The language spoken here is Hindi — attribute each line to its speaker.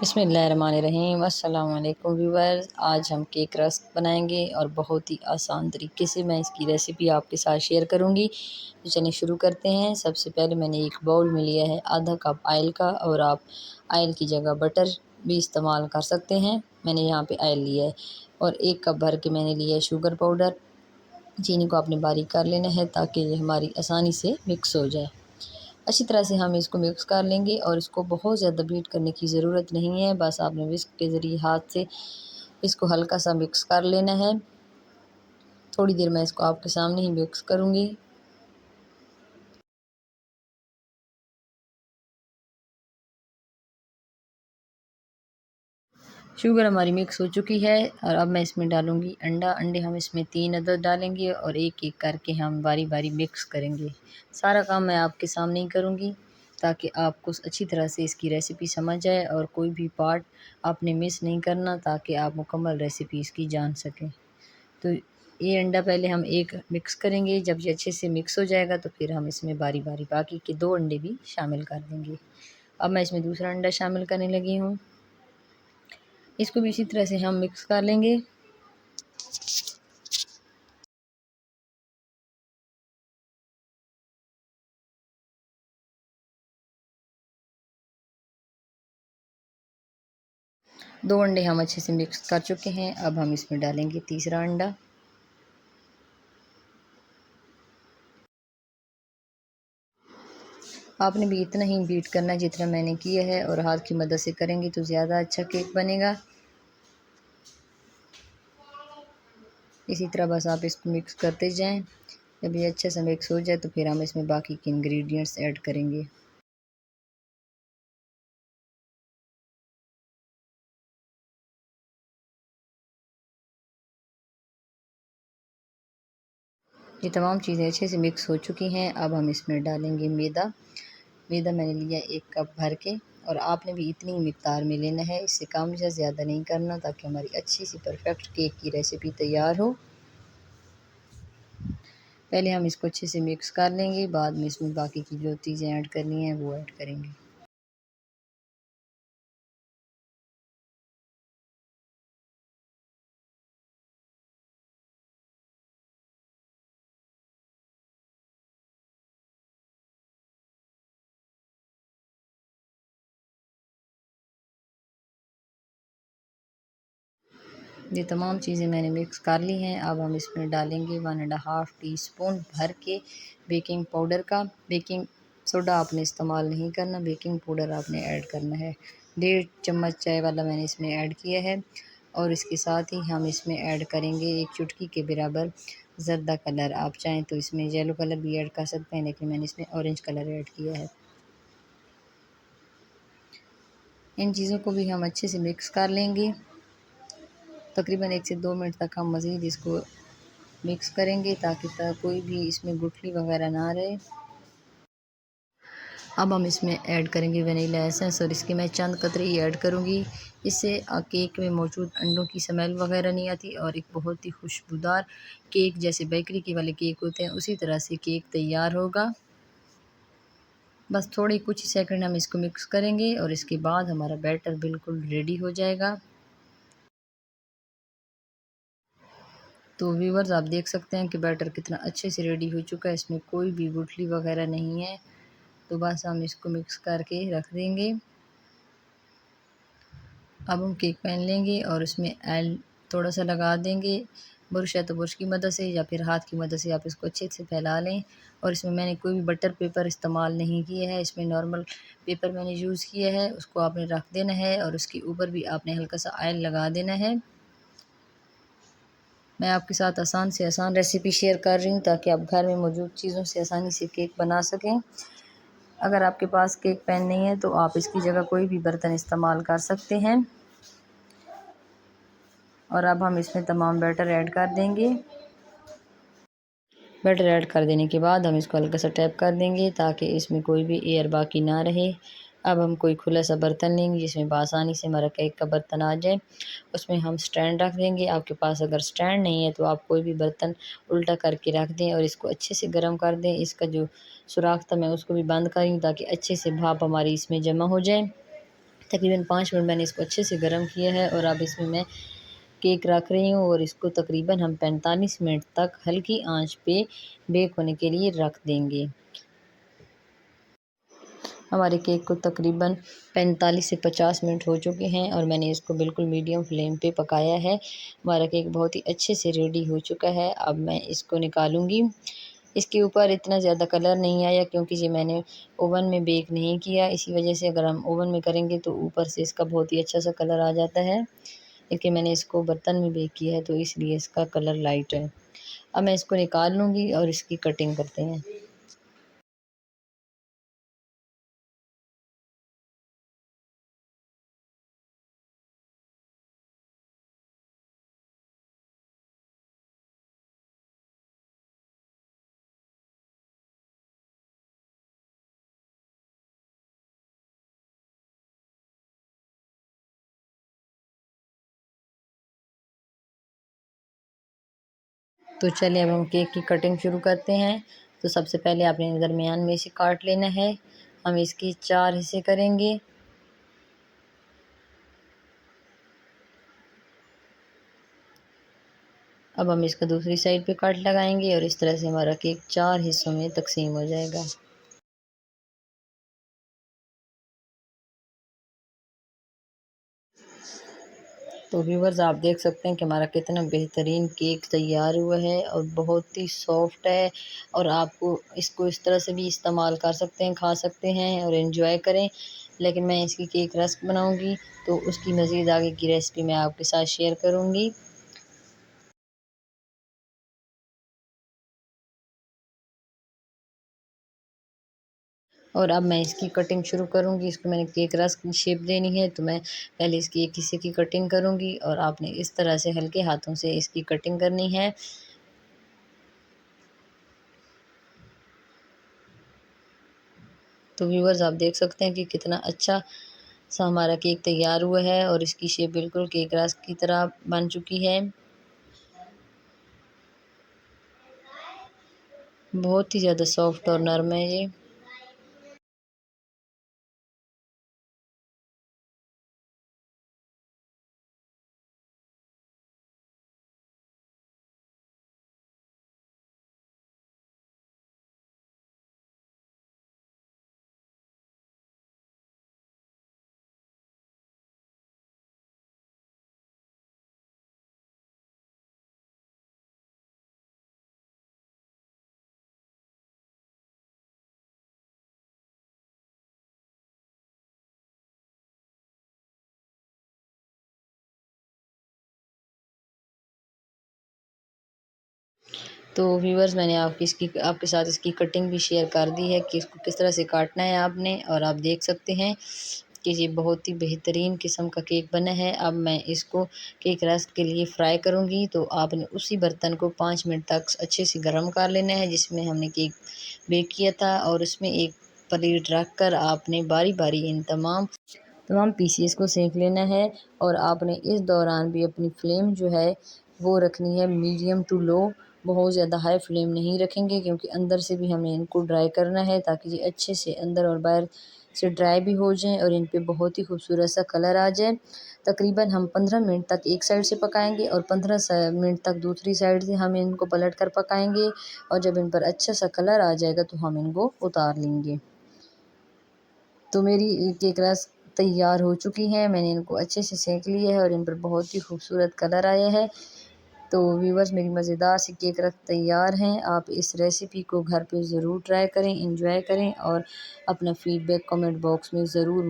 Speaker 1: बिस्मिल्लाहिर्रहमानिर्रहीम। अस्सलाम वालेकुम व्यूअर्स। आज हम केक रस्क बनाएंगे और बहुत ही आसान तरीके से मैं इसकी रेसिपी आपके साथ शेयर करूंगी। तो चलिए शुरू करते हैं। सबसे पहले मैंने एक बाउल में लिया है आधा कप ऑयल का, और आप ऑयल की जगह बटर भी इस्तेमाल कर सकते हैं। मैंने यहाँ पे ऑयल लिया है। और एक कप भर के मैंने लिया है शुगर पाउडर। चीनी को आपने बारीक कर लेना है ताकि ये हमारी आसानी से मिक्स हो जाए। अच्छी तरह से हम इसको मिक्स कर लेंगे और इसको बहुत ज़्यादा बीट करने की ज़रूरत नहीं है। बस आपने विस्क के ज़रिए हाथ से इसको हल्का सा मिक्स कर लेना है। थोड़ी देर मैं इसको आपके सामने ही मिक्स करूँगी। शुगर हमारी मिक्स हो चुकी है और अब मैं इसमें डालूँगी अंडा। अंडे हम इसमें 3 अदद डालेंगे और एक एक करके हम बारी बारी मिक्स करेंगे। सारा काम मैं आपके सामने ही करूँगी ताकि आपको अच्छी तरह से इसकी रेसिपी समझ जाए और कोई भी पार्ट आपने मिस नहीं करना, ताकि आप मुकम्मल रेसिपी इसकी जान सकें। तो ये अंडा पहले हम एक मिक्स करेंगे। जब ये अच्छे से मिक्स हो जाएगा तो फिर हम इसमें बारी बारी बाकी के 2 अंडे भी शामिल कर देंगे। अब मैं इसमें दूसरा अंडा शामिल करने लगी हूँ। इसको भी इसी तरह से हम मिक्स कर लेंगे। दो अंडे हम अच्छे से मिक्स कर चुके हैं। अब हम इसमें डालेंगे तीसरा अंडा। आपने भी इतना ही बीट करना जितना मैंने किया है, और हाथ की मदद से करेंगे तो ज़्यादा अच्छा केक बनेगा। इसी तरह बस आप इसको मिक्स करते जाएं। जब ये अच्छे से मिक्स हो जाए तो फिर हम इसमें बाकी के इंग्रेडिएंट्स ऐड करेंगे। ये तमाम चीज़ें अच्छे से मिक्स हो चुकी हैं। अब हम इसमें डालेंगे मैदा। मैदा मैंने लिया 1 कप भर के, और आपने भी इतनी मिक़दार में लेना है, इससे कम या ज़्यादा नहीं करना, ताकि हमारी अच्छी सी परफेक्ट केक की रेसिपी तैयार हो। पहले हम इसको अच्छे से मिक्स कर लेंगे, बाद में इसमें बाकी की जो चीज़ें ऐड करनी है वो ऐड करेंगे। ये तमाम चीज़ें मैंने मिक्स कर ली हैं। अब हम इसमें डालेंगे 1.5 टीस्पून भर के बेकिंग पाउडर का। बेकिंग सोडा आपने इस्तेमाल नहीं करना, बेकिंग पाउडर आपने ऐड करना है। 1.5 चम्मच चाय वाला मैंने इसमें ऐड किया है। और इसके साथ ही हम इसमें ऐड करेंगे 1 चुटकी के बराबर ज़र्दा कलर। आप चाहें तो इसमें येलो कलर भी ऐड कर सकते हैं, लेकिन मैंने इसमें ऑरेंज कलर ऐड किया है। इन चीज़ों को भी हम अच्छे से मिक्स कर लेंगे। तकरीबन 1 से 2 मिनट तक हम मज़ीद इसको मिक्स करेंगे, ताकि कोई भी इसमें गुठली वगैरह ना रहे। अब हम इसमें ऐड करेंगे वनीला एसेंस, और इसकी मैं चंद कतरे ही ऐड करूँगी। इससे केक में मौजूद अंडों की स्मेल वगैरह नहीं आती, और एक बहुत ही खुशबूदार केक, जैसे बेकरी के वाले केक होते हैं उसी तरह से केक तैयार होगा। बस थोड़े कुछ सेकंड हम इसको मिक्स करेंगे और इसके बाद हमारा बैटर बिल्कुल रेडी हो जाएगा। तो व्यूवर्स, आप देख सकते हैं कि बैटर कितना अच्छे से रेडी हो चुका है, इसमें कोई भी गुठली वगैरह नहीं है। तो बस हम इसको मिक्स करके रख देंगे। अब हम केक पैन लेंगे और उसमें ऑयल थोड़ा सा लगा देंगे। बुरुश है तो बुरुश की मदद से या फिर हाथ की मदद से आप इसको अच्छे से फैला लें। और इसमें मैंने कोई भी बटर पेपर इस्तेमाल नहीं किया है, इसमें नॉर्मल पेपर मैंने यूज़ किया है। उसको आपने रख देना है और उसके ऊपर भी आपने हल्का सा ऑयल लगा देना है। मैं आपके साथ आसान से आसान रेसिपी शेयर कर रही हूँ, ताकि आप घर में मौजूद चीज़ों से आसानी से केक बना सकें। अगर आपके पास केक पैन नहीं है तो आप इसकी जगह कोई भी बर्तन इस्तेमाल कर सकते हैं। और अब हम इसमें तमाम बैटर ऐड कर देंगे। बैटर ऐड कर देने के बाद हम इसको हल्का सा टैप कर देंगे, ताकि इसमें कोई भी एयर बाकी ना रहे। अब हम कोई खुला सा बर्तन लेंगे जिसमें बआसानी से हमारा केक का बर्तन आ जाए। उसमें हम स्टैंड रख देंगे। आपके पास अगर स्टैंड नहीं है तो आप कोई भी बर्तन उल्टा करके रख दें और इसको अच्छे से गर्म कर दें। इसका जो सुराख था मैं उसको भी बंद करी, ताकि अच्छे से भाप हमारी इसमें जमा हो जाए। तकरीबन 5 मिनट मैंने इसको अच्छे से गर्म किया है और अब इसमें मैं केक रख रही हूँ और इसको तकरीबन हम 45 मिनट तक हल्की आंच पे बेक होने के लिए रख देंगे। हमारे केक को तकरीबन 45 से 50 मिनट हो चुके हैं और मैंने इसको बिल्कुल मीडियम फ्लेम पे पकाया है। हमारा केक बहुत ही अच्छे से रेडी हो चुका है। अब मैं इसको निकालूंगी। इसके ऊपर इतना ज़्यादा कलर नहीं आया क्योंकि ये मैंने ओवन में बेक नहीं किया, इसी वजह से अगर हम ओवन में करेंगे तो ऊपर से इसका बहुत ही अच्छा सा कलर आ जाता है, लेकिन मैंने इसको बर्तन में बेक किया है तो इसलिए इसका कलर लाइट है। अब मैं इसको निकाल लूँगी और इसकी कटिंग करते हैं। तो चलिए अब हम केक की कटिंग शुरू करते हैं। तो सबसे पहले आपने दरमियान में से काट लेना है। हम इसकी 4 हिस्से करेंगे। अब हम इसका दूसरी साइड पे कट लगाएंगे और इस तरह से हमारा केक 4 हिस्सों में तकसीम हो जाएगा। तो व्यूवर्स आप देख सकते हैं कि हमारा कितना बेहतरीन केक तैयार हुआ है और बहुत ही सॉफ्ट है, और आपको इसको इस तरह से भी इस्तेमाल कर सकते हैं, खा सकते हैं और एंजॉय करें। लेकिन मैं इसकी केक रस्क बनाऊंगी तो उसकी मज़ीद आगे की रेसिपी मैं आपके साथ शेयर करूंगी। और अब मैं इसकी कटिंग शुरू करूंगी। इसको मैंने केक रस्क की शेप देनी है तो मैं पहले इसकी एक हिस्से की कटिंग करूंगी और आपने इस तरह से हल्के हाथों से इसकी कटिंग करनी है। तो व्यूवर्स आप देख सकते हैं कि कितना अच्छा सा हमारा केक तैयार हुआ है और इसकी शेप बिल्कुल केक रस्क की तरह बन चुकी है। बहुत ही ज़्यादा सॉफ्ट और नरम है ये। तो व्यूवर्स मैंने आपके साथ इसकी कटिंग भी शेयर कर दी है कि इसको किस तरह से काटना है आपने, और आप देख सकते हैं कि ये बहुत ही बेहतरीन किस्म का केक बना है। अब मैं इसको केक रस्क के लिए फ्राई करूंगी। तो आपने उसी बर्तन को 5 मिनट तक अच्छे से गर्म कर लेना है जिसमें हमने केक बेक किया था, और उसमें एक प्लेट रख कर आपने बारी बारी इन तमाम पीसीस को सेंक लेना है। और आपने इस दौरान भी अपनी फ्लेम जो है वो रखनी है मीडियम टू लो। बहुत ज़्यादा हाई फ्लेम नहीं रखेंगे क्योंकि अंदर से भी हमें इनको ड्राई करना है ताकि ये अच्छे से अंदर और बाहर से ड्राई भी हो जाएं और इन पे बहुत ही खूबसूरत सा कलर आ जाए। तकरीबन हम 15 मिनट तक एक साइड से पकाएंगे और 15 मिनट तक दूसरी साइड से हम इनको पलट कर पकाएंगे, और जब इन पर अच्छा सा कलर आ जाएगा तो हम इनको उतार लेंगे। तो मेरी केक रस तैयार हो चुकी हैं। मैंने इनको अच्छे से सेंक लिया है और इन पर बहुत ही खूबसूरत कलर आया है। तो व्यूवर्स मेरी मज़ेदार सी केक रस तैयार हैं। आप इस रेसिपी को घर पे ज़रूर ट्राई करें, एंजॉय करें और अपना फ़ीडबैक कमेंट बॉक्स में ज़रूर